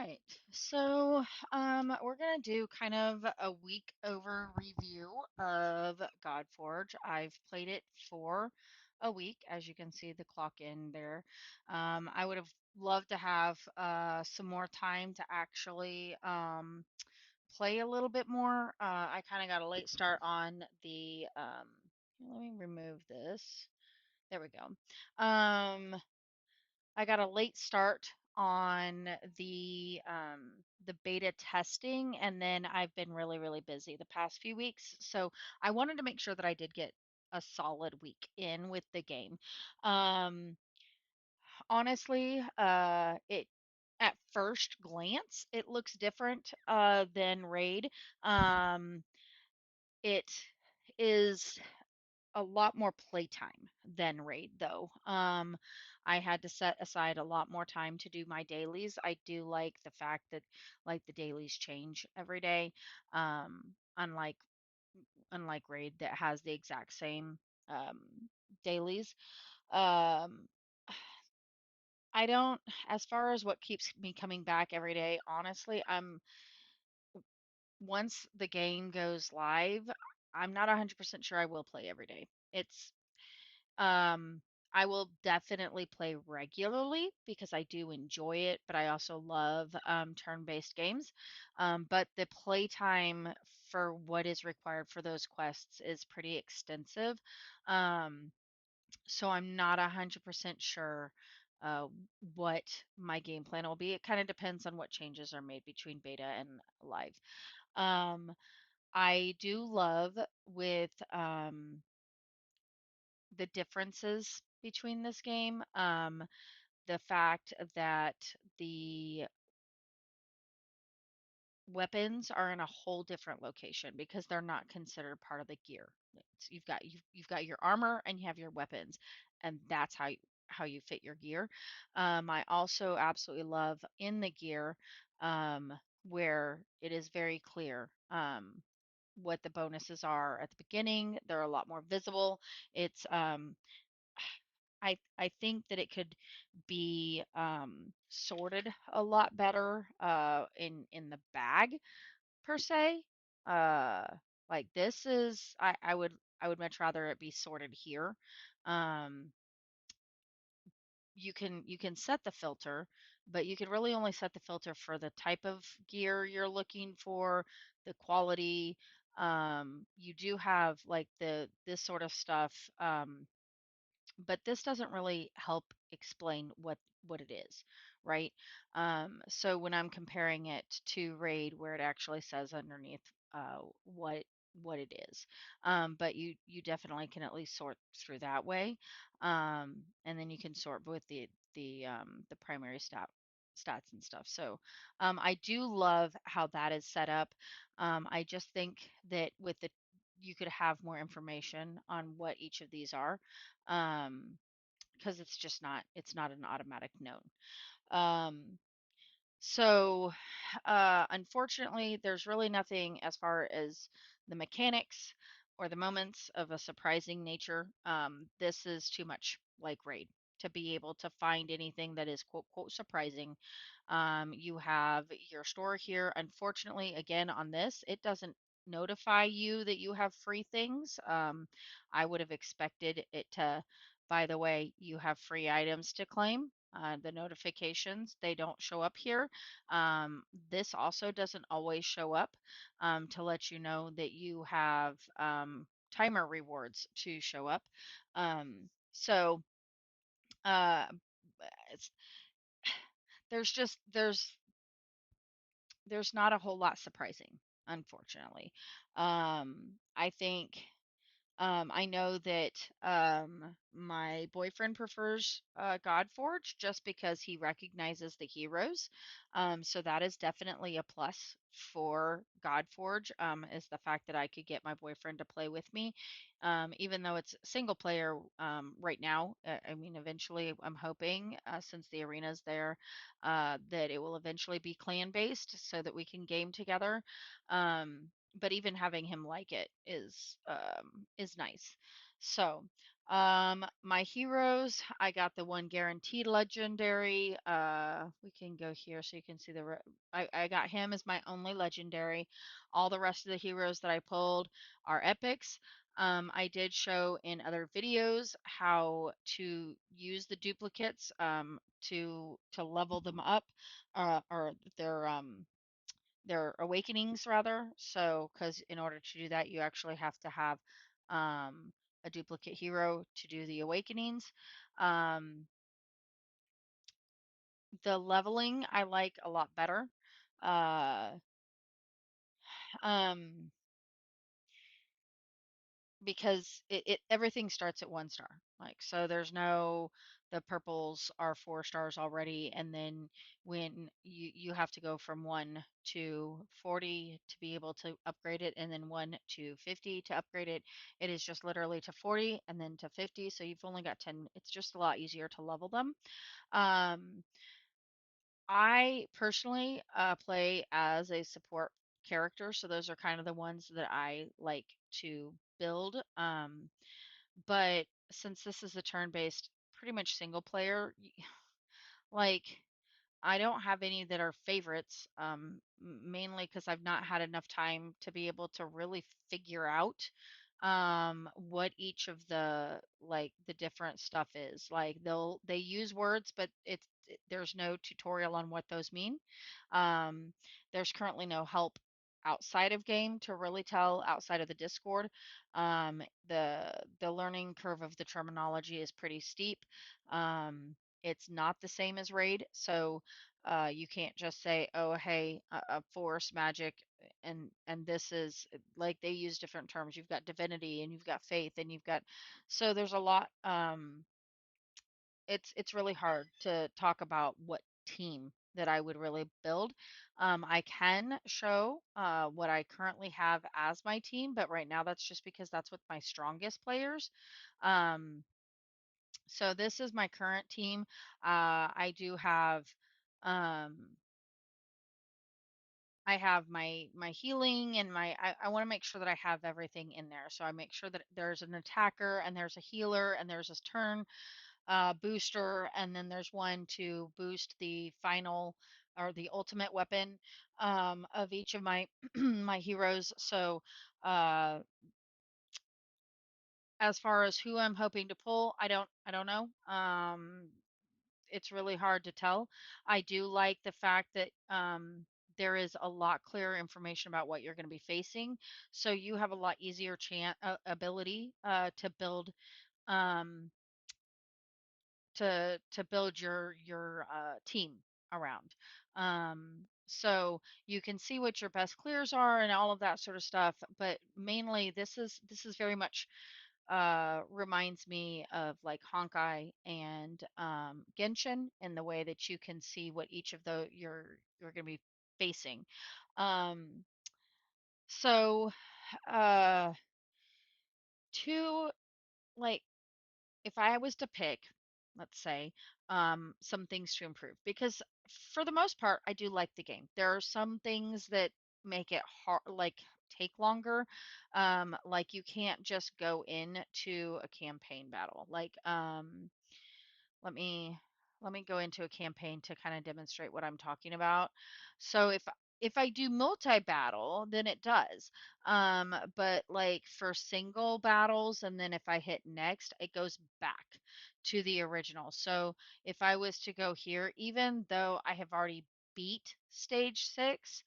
right. So, we're gonna do kind of a week over review of GodForge. I've played it for a week, as you can see the clock in there. I would have loved to have some more time to actually play a little bit more. I kind of got a late start on the. Let me remove this. There we go. I got a late start on the beta testing, and then I've been really, really busy the past few weeks. So I wanted to make sure that I did get a solid week in with the game. Um, Honestly, it at first glance it looks different than Raid. Um, it is a lot more playtime than Raid, though. I had to set aside a lot more time to do my dailies. I do like the fact that like the dailies change every day. Um, unlike unlike Raid that has the exact same um, dailies. Um, I don't, as far as what keeps me coming back every day, honestly, once the game goes live, I'm not 100% sure I will play every day. It's Um, I will definitely play regularly because I do enjoy it, but I also love turn-based games. But the playtime for what is required for those quests is pretty extensive. Um, so I'm not 100% sure uh, what my game plan will be. It kind of depends on what changes are made between beta and live. Um, I do love with the differences between this game. The fact that the weapons are in a whole different location because they're not considered part of the gear. You've got your armor and you have your weapons, and that's how you fit your gear. I also absolutely love in the gear um, where it is very clear what the bonuses are at the beginning. They're a lot more visible. It's I think that it could be sorted a lot better in the bag per se. Uh, like this is I would much rather it be sorted here. Um, you can set the filter, but you can really only set the filter for the type of gear you're looking for, the quality. You do have like the this sort of stuff. But this doesn't really help explain what it is, right? So when I'm comparing it to Raid, where it actually says underneath what it is, but you definitely can at least sort through that way, and then you can sort with the primary stats and stuff. So I do love how that is set up. I just think that with the you could have more information on what each of these are um, because it's not an automatic known. Um, so unfortunately, there's really nothing as far as the mechanics or the moments of a surprising nature. This is too much like Raid to be able to find anything that is quote quote surprising. You have your store here. Unfortunately, again on this, it doesn't notify you that you have free things. I would have expected it to, by the way, you have free items to claim. The notifications, they don't show up here. This also doesn't always show up to let you know that you have timer rewards to show up. So it's, there's just there's not a whole lot surprising, unfortunately. I think I know that my boyfriend prefers GodForge just because he recognizes the heroes. So that is definitely a plus for GodForge, is the fact that I could get my boyfriend to play with me. Even though it's single player right now, I mean, eventually I'm hoping, since the arena's there, that it will eventually be clan based so that we can game together. But even having him like it is nice. So, My heroes, I got the one guaranteed legendary. We can go here so you can see I got him as my only legendary. All the rest of the heroes that I pulled are epics. I did show in other videos how to use the duplicates to level them up, or their awakenings rather. So, because in order to do that, you actually have to have um, a duplicate hero to do the awakenings. Um, the leveling I like a lot better. Uh, um, because it everything starts at 1 star. Like, so there's no, the purples are 4 stars already, and then when you have to go from 1 to 40 to be able to upgrade it, and then 1 to 50 to upgrade it. It is just literally to 40 and then to 50, so you've only got 10. It's just a lot easier to level them. Um, I personally play as a support character, so those are kind of the ones that I like to build. But since this is a turn-based, pretty much single player, like, I don't have any that are favorites, mainly because I've not had enough time to be able to really figure out what each of the different stuff is. Like, they use words, but there's no tutorial on what those mean. Um, there's currently no help outside of game to really tell outside of the Discord. Um, the the learning curve of the terminology is pretty steep. It's not the same as raid, so you can't just say, "Oh, hey, a force magic," and this is like, they use different terms. You've got divinity and you've got faith and you've got, so there's a lot. It's really hard to talk about what team that I would really build. I can show what I currently have as my team, but right now that's just because that's with my strongest players. Um, so this is my current team. I do have um I have my healing and I want to make sure that I have everything in there. So I make sure that there's an attacker and there's a healer and there's a turn booster, and then there's one to boost the final or the ultimate weapon of each of my my heroes. So uh, as far as who I'm hoping to pull, I don't know. It's really hard to tell. I do like the fact that there is a lot clearer information about what you're going to be facing, so you have a lot easier chance ability to build um, to build your team around. So you can see what your best clears are and all of that sort of stuff. But mainly, this is very much reminds me of like Honkai and Genshin in the way that you can see what each of the you're going to be facing. Um, so uh, to like if I was to pick, let's say, some things to improve, because for the most part, I do like the game. There are some things that make it hard, like take longer. Like, you can't just go into a campaign battle. Like, let me let me go into a campaign to kind of demonstrate what I'm talking about. So if I do multi-battle, then it does. But like for single battles, and then if I hit next, it goes back to the original. So if I was to go here, even though I have already beat stage 6,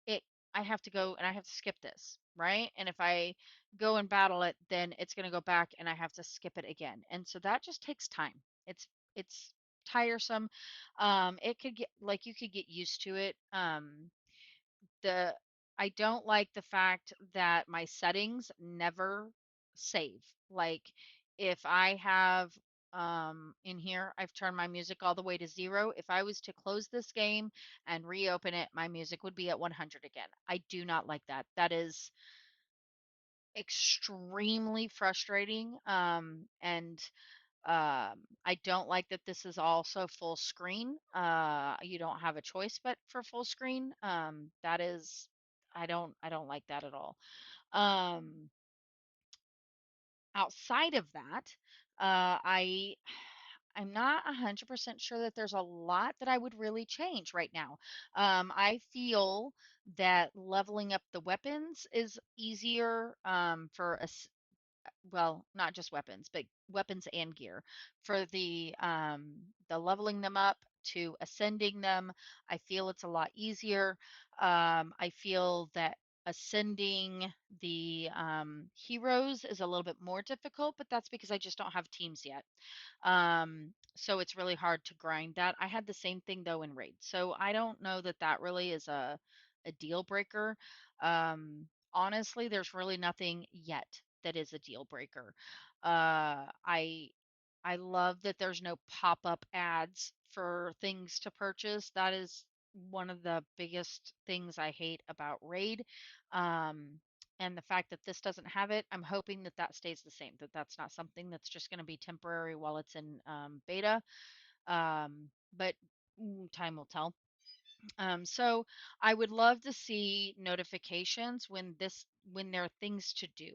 it I have to go and I have to skip this, right? And if I go and battle it, then it's going to go back and I have to skip it again. And so that just takes time. It's tiresome. It could get like, you could get used to it. The I don't like the fact that my settings never save. Like, if I have in here, I've turned my music all the way to 0. If I was to close this game and reopen it, my music would be at 100 again. I do not like that. That is extremely frustrating. And I don't like that this is also full screen. You don't have a choice but for full screen. That is, I don't like that at all. Um, Outside of that, I I'm not 100% sure that there's a lot that I would really change right now. I feel that leveling up the weapons is easier for us, well, not just weapons, but weapons and gear. For the leveling them up to ascending them, I feel it's a lot easier. I feel that ascending the heroes is a little bit more difficult, but that's because I just don't have teams yet. So it's really hard to grind that. I had the same thing though in raid. So I don't know that that really is a deal breaker. Honestly, there's really nothing yet that is a deal breaker. Uh, I I love that there's no pop-up ads for things to purchase. That is one of the biggest things I hate about Raid. Um, and the fact that this doesn't have it, I'm hoping that that stays the same, that that's not something that's just going to be temporary while it's in beta. But time will tell. So I would love to see notifications when there are things to do.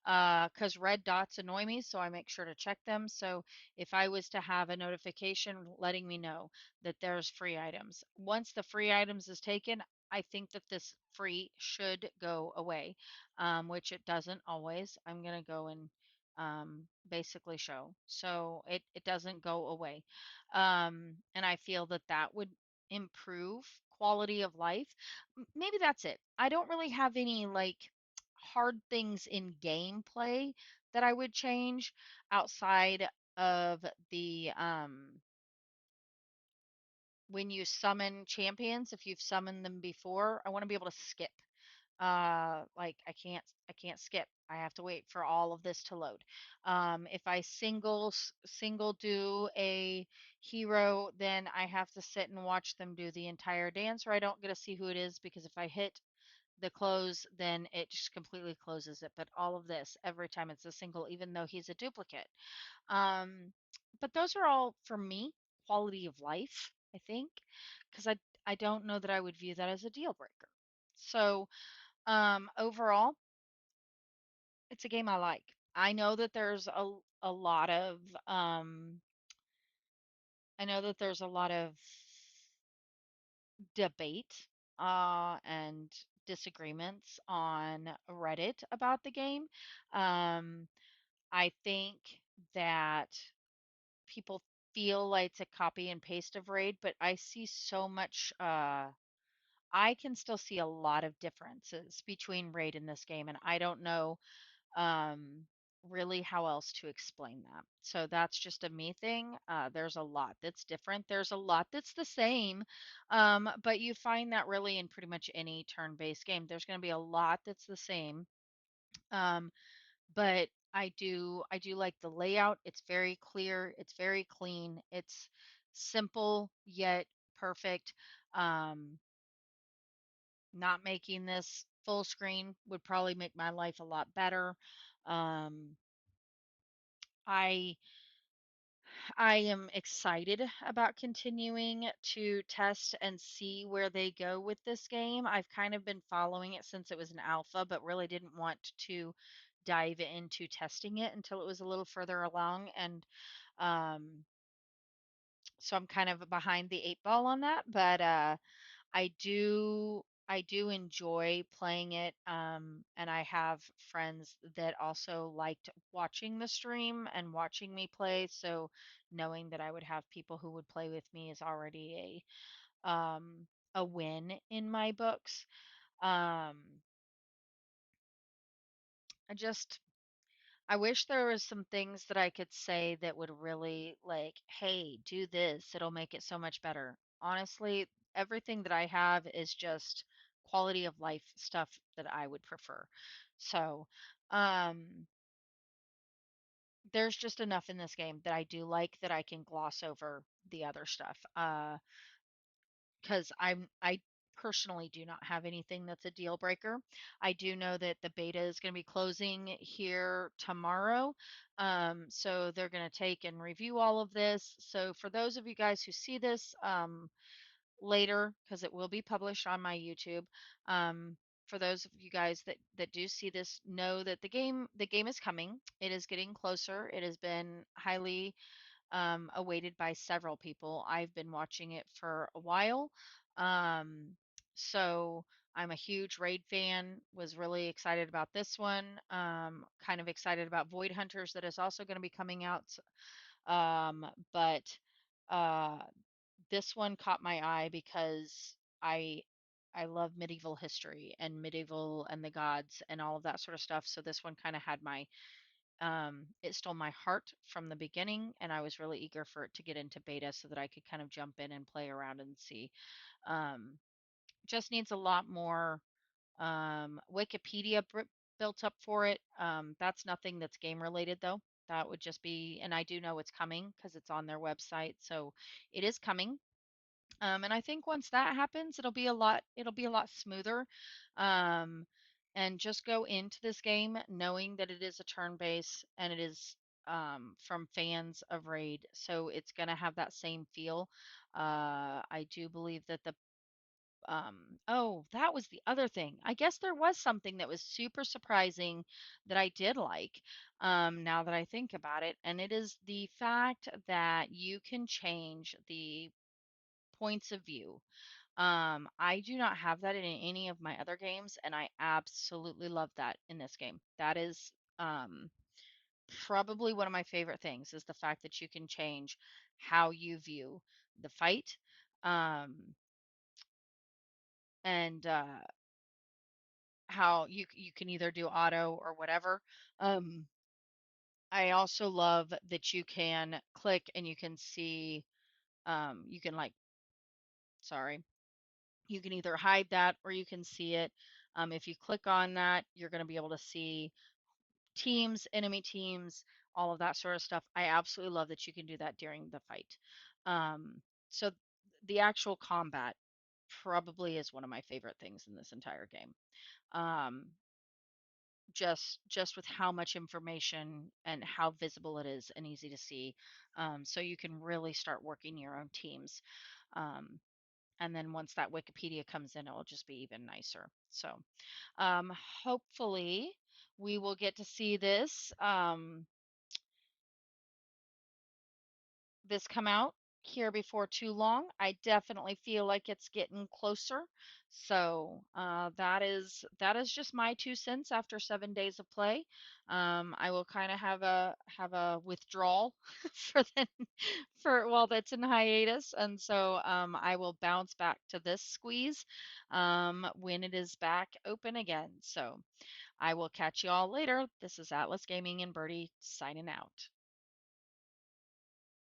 Because red dots annoy me, so I make sure to check them. So if I was to have a notification letting me know that there's free items, once the free items is taken, I think that this free should go away, which it doesn't always. I'm gonna go and basically show. So it doesn't go away. And I feel that that would improve quality of life. Maybe that's it. I don't really have any like hard things in gameplay that I would change outside of the when you summon champions, if you've summoned them before, I want to be able to skip. Like I can't skip. I have to wait for all of this to load. If I single do a hero, then I have to sit and watch them do the entire dance, or I don't get to see who it is because if I hit the close, then it just completely closes it. But all of this every time it's a single, even though he's a duplicate. Um, but those are all for me quality of life, I think, because I don't know that I would view that as a deal breaker. So overall, it's a game I like. I know that there's a lot of I know that there's a lot of debate and disagreements on Reddit about the game. Um, I think that people feel like it's a copy and paste of Raid, but I see so much I can still see a lot of differences between Raid and this game, and I don't know um, really how else to explain that. So that's just a me thing. There's a lot that's different. There's a lot that's the same, but you find that really in pretty much any turn-based game. There's going to be a lot that's the same, um, but I do like the layout. It's very clear. It's very clean. It's simple yet perfect. Um, Not making this full screen would probably make my life a lot better. Um, I I am excited about continuing to test and see where they go with this game. I've kind of been following it since it was an alpha, but really didn't want to dive into testing it until it was a little further along. And um, so I'm kind of behind the eight ball on that. But I do enjoy playing it, and I have friends that also liked watching the stream and watching me play. So knowing that I would have people who would play with me is already a win in my books. Um, I just I wish there was some things that I could say that would really like, hey, do this, it'll make it so much better. Honestly, everything that I have is just quality of life stuff that I would prefer. So, um, there's just enough in this game that I do like that I can gloss over the other stuff. Because I personally do not have anything that's a deal breaker. I do know that the beta is going to be closing here tomorrow. So they're going to take and review all of this. So for those of you guys who see this later, because it will be published on my YouTube, um, for those of you guys that do see this, know that the game is coming. It is getting closer. It has been highly awaited by several people. I've been watching it for a while. Um, so I'm a huge Raid fan, was really excited about this one. Kind of excited about Void Hunters that is also going to be coming out. But uh, this one caught my eye because I I love medieval history and medieval and the gods and all of that sort of stuff. So this one kind of had my it stole my heart from the beginning, and I was really eager for it to get into beta so that I could kind of jump in and play around and see. Um, just needs a lot more Wikipedia built up for it. That's nothing that's game related though. That would just be, and I do know it's coming because it's on their website, so it is coming. And I think once that happens, it'll be a lot smoother. Um, and just go into this game knowing that it is a turn base and it is from fans of Raid, so it's gonna have that same feel. I do believe that the oh, that was the other thing. I guess there was something that was super surprising that I did like, now that I think about it, and it is the fact that you can change the points of view. I do not have that in any of my other games, and I absolutely love that in this game. That is probably one of my favorite things is the fact that you can change how you view the fight. Um, and how you can either do auto or whatever. Um, I also love that you can click and you can see you can like sorry, you can either hide that or you can see it. If you click on that, you're going to be able to see teams, enemy teams, all of that sort of stuff. I absolutely love that you can do that during the fight. So the actual combat probably is one of my favorite things in this entire game. Um, just with how much information and how visible it is and easy to see. So you can really start working your own teams. Um, and then once that Wikipedia comes in, it will just be even nicer. So um, hopefully we will get to see this come out here before too long. I definitely feel like it's getting closer. So that is just my 2 cents after 7 days of play. I will kind of have a withdrawal for the for while that's in hiatus, and so I will bounce back to this squeeze when it is back open again. So I will catch you all later. This is Atlas Gaming and Birdie signing out.